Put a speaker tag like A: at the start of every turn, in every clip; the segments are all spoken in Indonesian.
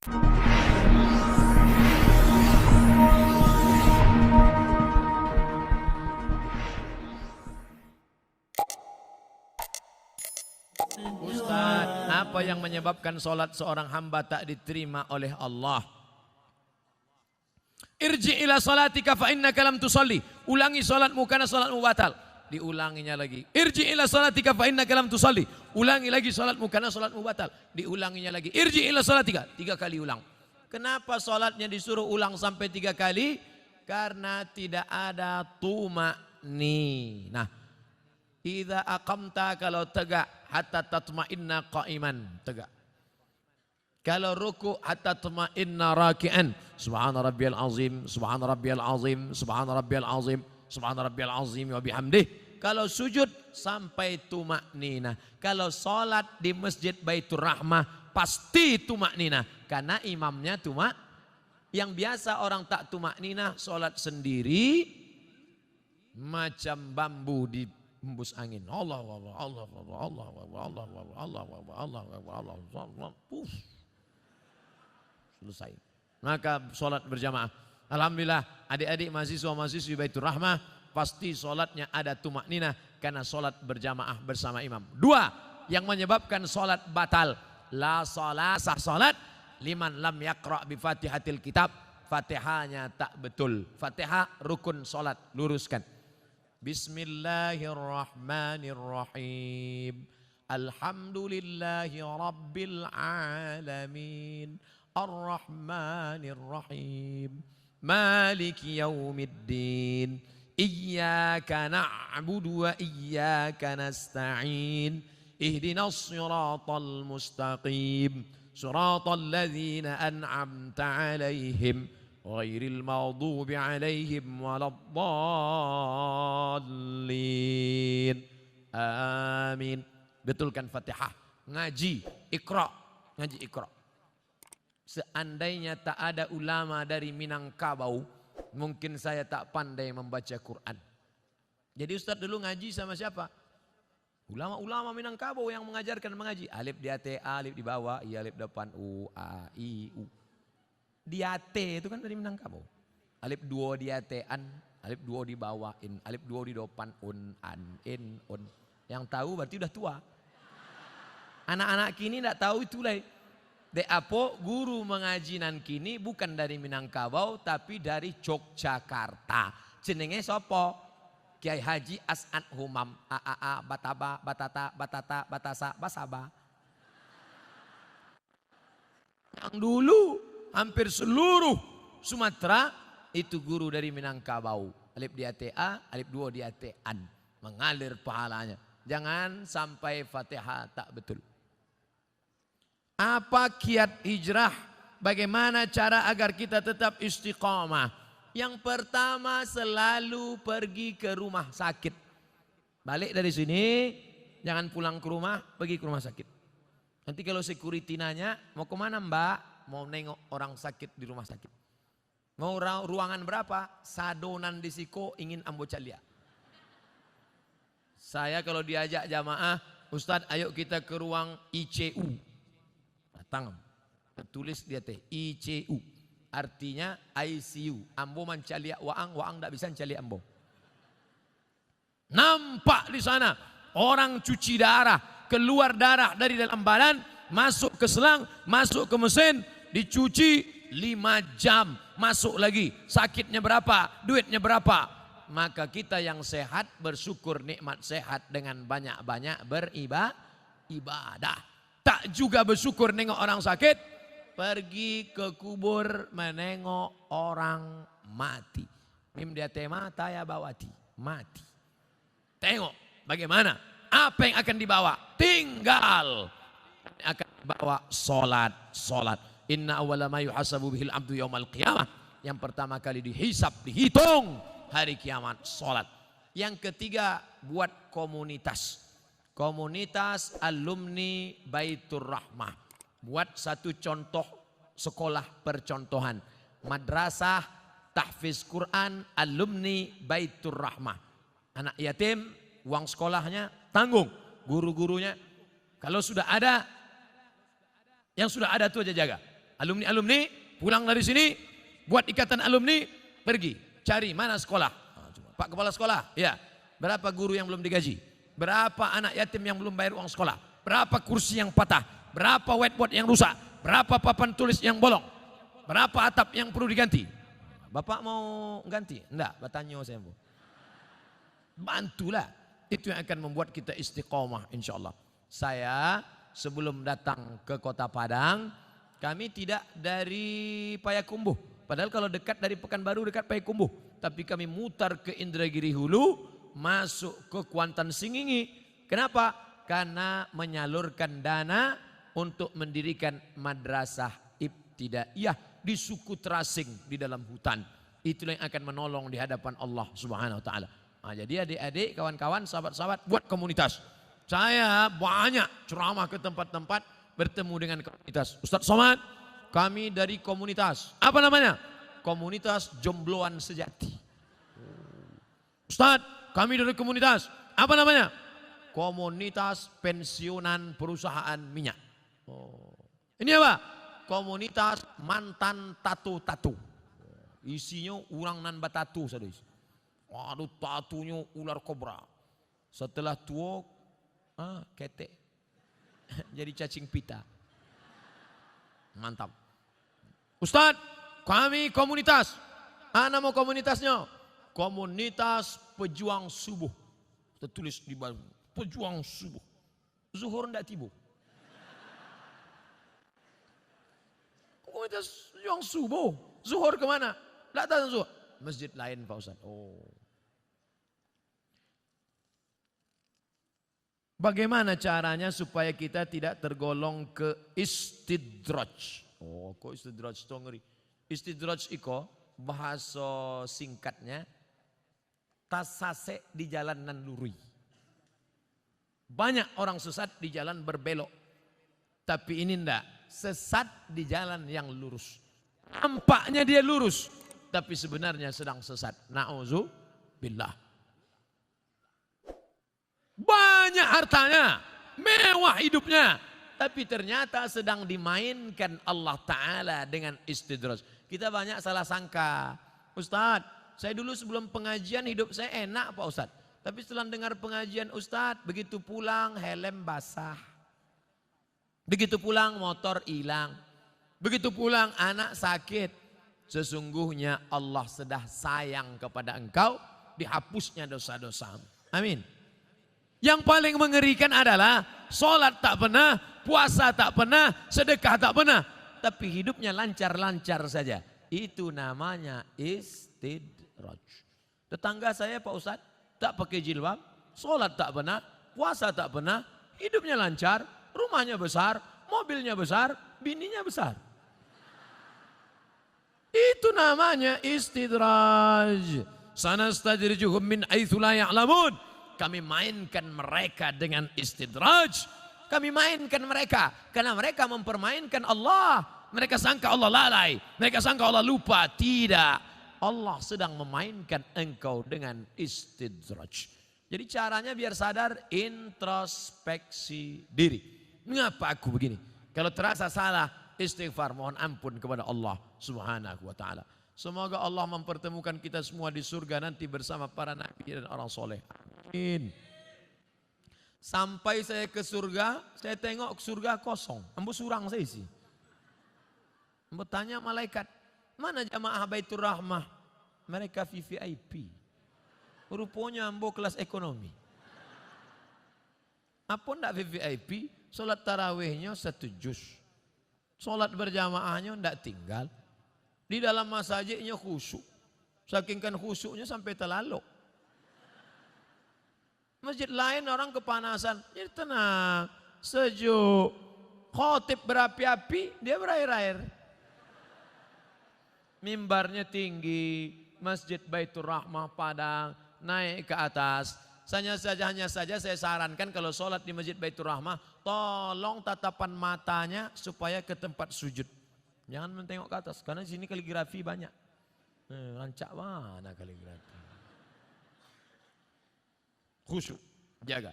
A: Ustaz, apa yang menyebabkan solat seorang hamba tak diterima oleh Allah? Irji ila salatika fa innaka lam tusalli. Ulangi salatmu karena salatmu batal. Diulanginya lagi. Irji ila salatika fa innaka lam tusalli. Ulangi lagi salatmu karena salatmu batal. Diulanginya lagi. Irji ila salatika. 3 kali ulang. Kenapa salatnya disuruh ulang sampai 3 kali? Karena tidak ada tuma'ninah. Idza aqamta, kalau tegak, hatta tatma'inna qa'iman, tegak. Kalau ruku, hatta tatma'inna raki'an. Subhana rabbiyal azim, subhana rabbiyal azim, subhana rabbiyal azim, subhana rabbiyal azim wa bihamdih. Kalau sujud sampai tuma'ninah. Kalau salat di Masjid Baitur Rahmah pasti tuma'ninah, karena imamnya yang biasa orang tak tuma'ninah salat sendiri macam bambu di hembus angin. Allah Allah Allah Allah Allah Allah Allah Allah Allah Allah. Selesai. Maka sholat berjamaah. Alhamdulillah adik-adik mahasiswa-mahasiswi Baitur Rahmah pasti sholatnya ada tumakninah karena sholat berjamaah bersama imam. 2 yang menyebabkan sholat batal. La sholat, sah sholat liman lam yaqra' bi fatihatil kitab. Fatihahnya tak betul. Fatihah rukun sholat, luruskan. Bismillahirrahmanirrahim. Alhamdulillahi rabbil alamin. Ar-Rahmanir-Rahim. Maliki yaumiddin. Iyyaka na'budu wa iyyaka nasta'in. Ihdinas siratal mustaqim. Siratal ladzina an'amta 'alaihim ghairil maghdubi 'alaihim waladdallin. Amin. Betulkan Fatihah. Ngaji Iqra. Ngaji Iqra. Seandainya tak ada ulama dari Minangkabau, mungkin saya tak pandai membaca Quran. Jadi Ustaz dulu ngaji sama siapa? Ulama-ulama Minangkabau yang mengajarkan mengaji. Alif di atas, alif di bawah, i alif depan, u, a, i, u. Di atas itu kan dari Minangkabau. Alif 2 di atas, an, alif 2 di bawah, in, alif 2 di depan, un, an, in, un. Yang tahu berarti udah tua. Anak-anak kini tidak tahu itulah. Apo guru mengaji nan kini bukan dari Minangkabau tapi dari Yogyakarta. Jenenge sopo? Kiai Haji As'ad Humam. A bataba batata batata batasa basaba. Yang dulu hampir seluruh Sumatera itu guru dari Minangkabau. Alif di atas a, alif 2 di atas an. Mengalir pahalanya. Jangan sampai Fatihah tak betul. Apa kiat hijrah? Bagaimana cara agar kita tetap istiqamah? Yang pertama selalu pergi ke rumah sakit. Balik dari sini, jangan pulang ke rumah, pergi ke rumah sakit. Nanti kalau security nanya, mau kemana mbak? Mau nengok orang sakit di rumah sakit. Mau ruangan berapa? Sadonan di siko ingin ambo calia. Saya kalau diajak jamaah, Ustadz ayo kita ke ruang ICU. Datang, tulis dia teh ICU, artinya ICU. Ambo mencaliak waang, waang tak bisa mencaliak ambo. Nampak di sana orang cuci darah, keluar darah dari dalam badan, masuk ke selang, masuk ke mesin, dicuci 5 jam, masuk lagi. Sakitnya berapa? Duitnya berapa? Maka kita yang sehat bersyukur nikmat sehat dengan banyak-banyak beribadah. Tak juga bersyukur nengok orang sakit, pergi ke kubur menengok orang mati. Mim dia tema taya bawati, mati. Tengok bagaimana, apa yang akan dibawa? Tinggal akan dibawa solat. Inna awwala ma yuhasabu bihil abdu yaumal qiyamah. Yang pertama kali dihisap, dihitung hari kiamat, solat. Yang ketiga, buat komunitas. Komunitas alumni Baitur Rahmah. Buat satu contoh sekolah percontohan. Madrasah tahfiz Quran alumni Baitur Rahmah. Anak yatim, uang sekolahnya tanggung. Guru-gurunya. Kalau sudah ada, yang sudah ada itu aja jaga. Alumni-alumni pulang dari sini, buat ikatan alumni, pergi cari mana sekolah. Pak Kepala Sekolah, ya. Berapa guru yang belum digaji? Berapa anak yatim yang belum bayar uang sekolah? Berapa kursi yang patah? Berapa whiteboard yang rusak? Berapa papan tulis yang bolong? Berapa atap yang perlu diganti? Bapak mau ganti? Enggak, batanyo saya mau. Bantulah. Itu yang akan membuat kita istiqomah insya Allah. Saya sebelum datang ke Kota Padang, kami tidak dari Payakumbuh. Padahal kalau dekat dari Pekanbaru dekat Payakumbuh. Tapi kami mutar ke Indragiri Hulu, masuk ke Kuantan Singingi. Kenapa? Karena menyalurkan dana untuk mendirikan madrasah ibtidaiyah di suku terasing di dalam hutan. Itulah yang akan menolong di hadapan Allah Subhanahu wa taala. Nah, jadi adik-adik, kawan-kawan, sahabat-sahabat, buat komunitas. Saya banyak ceramah ke tempat-tempat bertemu dengan komunitas. Ustadz Somad, kami dari komunitas. Apa namanya? Komunitas Jombloan Sejati. Ustadz, kami dari komunitas. Apa namanya? Komunitas Pensiunan Perusahaan Minyak. Ini apa? Komunitas Mantan Tatu-Tatu. Isinya urang nan batatu saudara. Waduh, tatunya ular kobra. Setelah tua, ketek. Jadi cacing pita. Mantap. Ustadz, kami komunitas. Nama komunitasnya? Komunitas Pejuang Subuh. Tertulis di bawah. Pejuang Subuh. Zuhur ndak tiba. Komunitas Pejuang Subuh. Zuhur kemana? Ndak tahu zuhur. Masjid lain Pak Ustadz. Bagaimana caranya supaya kita tidak tergolong ke istidraj? Kok istidraj itu ngeri. Istidraj iko bahasa singkatnya tasase di jalan nan luri. Banyak orang sesat di jalan berbelok. Tapi ini enggak, sesat di jalan yang lurus. Nampaknya dia lurus, tapi sebenarnya sedang sesat. Na'udzubillah. Banyak hartanya, mewah hidupnya, tapi ternyata sedang dimainkan Allah Ta'ala dengan istidraj. Kita banyak salah sangka. Ustadz, saya dulu sebelum pengajian hidup saya enak Pak Ustadz. Tapi setelah dengar pengajian Ustadz, begitu pulang helm basah. Begitu pulang motor hilang. Begitu pulang anak sakit. Sesungguhnya Allah sudah sayang kepada engkau, dihapusnya dosa-dosamu. Amin. Yang paling mengerikan adalah sholat tak pernah, puasa tak pernah, sedekah tak pernah. Tapi hidupnya lancar-lancar saja. Itu namanya istidraj. Tetangga saya Pak Ustadz tak pakai jilbab, sholat tak pernah, puasa tak pernah, hidupnya lancar, rumahnya besar, mobilnya besar, bininya besar. Itu namanya istidraj. Sanastadrijuhum min haitsu la ya'lamun. Kami mainkan mereka dengan istidraj. Kami mainkan mereka karena mereka mempermainkan Allah. Mereka sangka Allah lalai, mereka sangka Allah lupa. Tidak, Allah sedang memainkan engkau dengan istidraj. Jadi caranya biar sadar, introspeksi diri. Mengapa aku begini? Kalau terasa salah, istighfar, mohon ampun kepada Allah Subhanahu wa taala. Semoga Allah mempertemukan kita semua di surga nanti bersama para nabi dan orang soleh. Amin. Sampai saya ke surga, saya tengok surga kosong. Ambo surang saya isi. Ambo tanya malaikat, mana jamaah Baitur Rahmah? Mereka VVIP. Rupanya ambo kelas ekonomi. Apa ndak VVIP? Sholat tarawihnya 1 juz. Sholat berjamaahnya ndak tinggal. Di dalam masjidnya khusyuk. Saking kan khusyuknya sampai terlaluk. Masjid lain orang kepanasan. Jadi tenang, sejuk. Khotib berapi-api, dia berair-air. Mimbarnya tinggi, Masjid Baitur Rahmah Padang, naik ke atas. Hanya saja saya sarankan kalau sholat di Masjid Baitur Rahmah, tolong tatapan matanya supaya ke tempat sujud. Jangan mentengok ke atas, karena di sini kaligrafi banyak. Rancak mana kaligrafi. Khusyuk, jaga.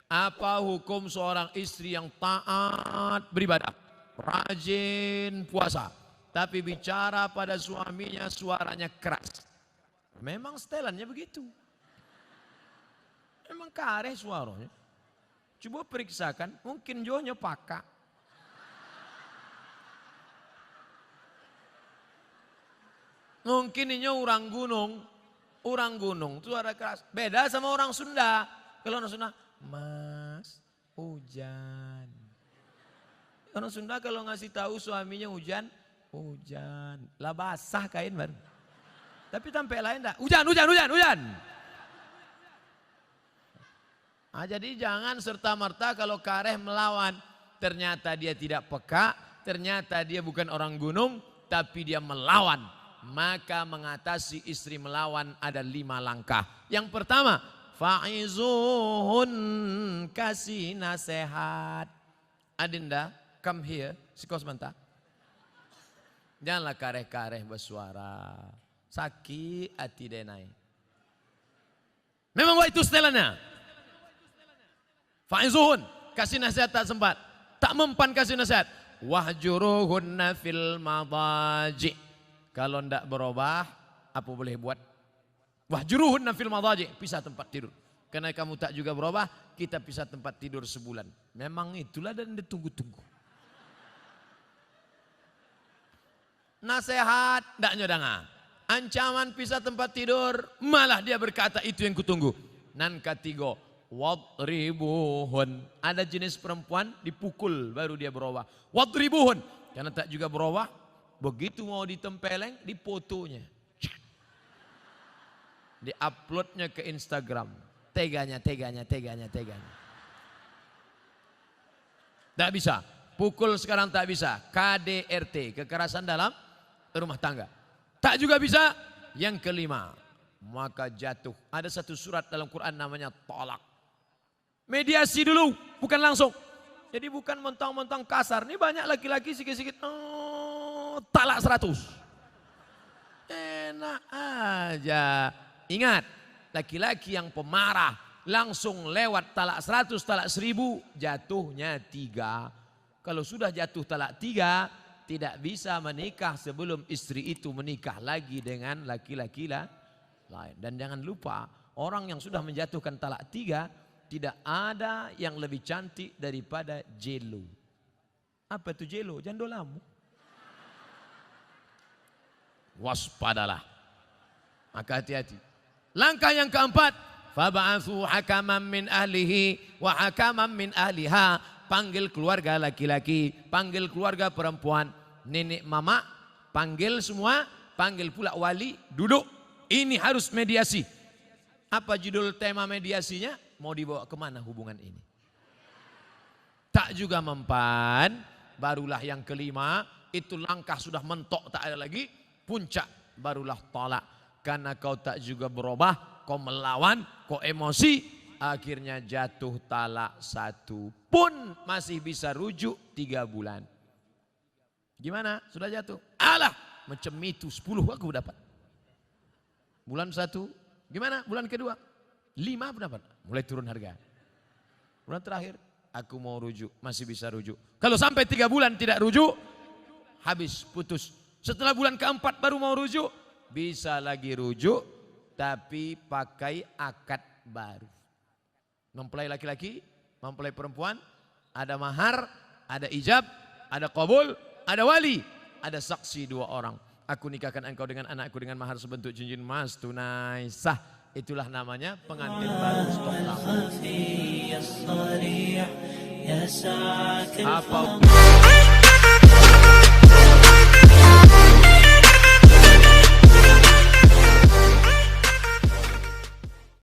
A: Apa hukum seorang istri yang taat beribadah, rajin puasa, tapi bicara pada suaminya suaranya keras. Memang setelannya begitu. Memang kareh suaranya. Coba periksakan, mungkin jonya pakak. Mungkin ini orang gunung suara keras. Beda sama orang Sunda. Kalau orang Sunda, Mas, hujan. Orang Sunda kalau ngasih tahu suaminya hujan. Lah basah kain baru. Tapi sampai lain enggak, hujan. Nah, jadi jangan serta-merta kalau kareh melawan. Ternyata dia tidak peka, ternyata dia bukan orang gunung, tapi dia melawan. Maka mengatasi istri melawan ada 5 langkah. Yang pertama, fa'izuhun, kasih nasihat. Adinda, come here, sikos sebentar. Janganlah kareh-kareh bersuara. Sakit hati denai. Memang itu setelannya. Fa'izuhun, kasih nasihat tak sempat. Tak mempan kasih nasihat. Wahjuruhunna fil madaji. Kalau tidak berubah, apa boleh buat? Wahjuruhunna fil madaji, pisah tempat tidur. Karena kamu tak juga berubah, kita pisah tempat tidur sebulan. Memang itulah dan ditunggu-tunggu. Nasihat, tidak nyodanga. Ancaman pisah tempat tidur, malah dia berkata itu yang kutunggu. Nan ketiga, wadribuhun. Ada jenis perempuan dipukul baru dia berubah. Wadribuhun, karena tak juga berubah. Begitu mau ditempeleng, dipotonya. Di-uploadnya ke Instagram. Teganya. Tak bisa. Pukul sekarang tak bisa. KDRT, kekerasan dalam rumah tangga. Tak juga bisa. Yang kelima, maka jatuh. Ada satu surat dalam Quran namanya talak. Mediasi dulu, bukan langsung. Jadi bukan mentang-mentang kasar. Ini banyak laki-laki sikit-sikit. Talak 100. Enak aja. Ingat, laki-laki yang pemarah langsung lewat talak 100, talak 1000, jatuhnya 3. Kalau sudah jatuh talak 3, tidak bisa menikah sebelum istri itu menikah lagi dengan laki-laki lain. Dan jangan lupa, orang yang sudah menjatuhkan talak 3, tidak ada yang lebih cantik daripada jelo. Apa itu jelo? Jandolamu. Waspadalah. Maka hati-hati. Langkah yang keempat, fab'atsu hakaman min ahlihi wa hakaman min ahliha. Panggil keluarga laki-laki, panggil keluarga perempuan, nenek mama, panggil semua, panggil pula wali, duduk. Ini harus mediasi. Apa judul tema mediasinya? Mau dibawa kemana hubungan ini? Tak juga mempan, barulah yang kelima, itu langkah sudah mentok tak ada lagi. Puncak barulah tolak. Karena kau tak juga berubah, kau melawan, kau emosi, akhirnya jatuh talak 1 pun masih bisa rujuk 3 bulan. Gimana? Sudah jatuh? Alah, macam itu 10 aku dapat. Bulan 1, gimana? Bulan kedua, 5 aku dapat. Mulai turun harga. Bulan terakhir, aku mau rujuk, masih bisa rujuk. Kalau sampai 3 bulan tidak rujuk, habis, putus. Setelah bulan keempat baru mau rujuk, bisa lagi rujuk, tapi pakai akad baru. Mempelai laki-laki, mempelai perempuan, ada mahar, ada ijab, ada qabul, ada wali, ada saksi 2 orang. Aku nikahkan engkau dengan anakku dengan mahar sebentuk cincin emas tunai sah. Itulah namanya pengantin baru stok lama. Apa